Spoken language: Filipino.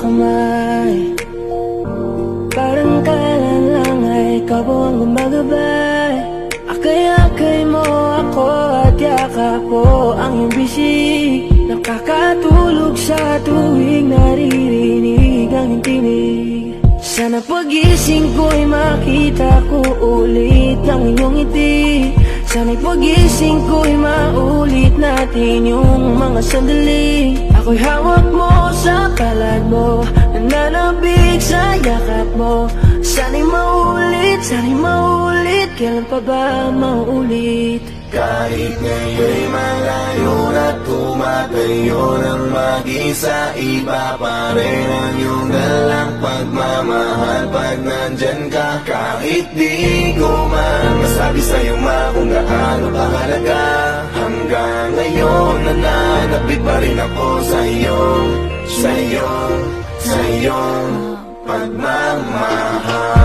kamay. Parang kailan lang ay ikaw ang gumagabay. Akay-akay mo ako at yakap ko ang iyong bisig. Nakakatulog sa tuwing naririnig ang tinig. Sana pagising ko'y makita ko ulit ang iyong ngiti. Sana'y pagising ko'y maulit natin yung mga sandali. Ako'y hawak mo sa palad mo, nananabig sa yakap mo. Sana'y maulit, kailan pa ba maulit? Kahit ngayon'y malayo na tumatayo ng mag-isa, iba pa rin ang iyong dalang pagmamahal pag nandyan ka. Kahit di ko man masabi sa'yo kung gaano kahalaga, hanggang ngayon nananabik pa rin ako sa iyong pagmamahal.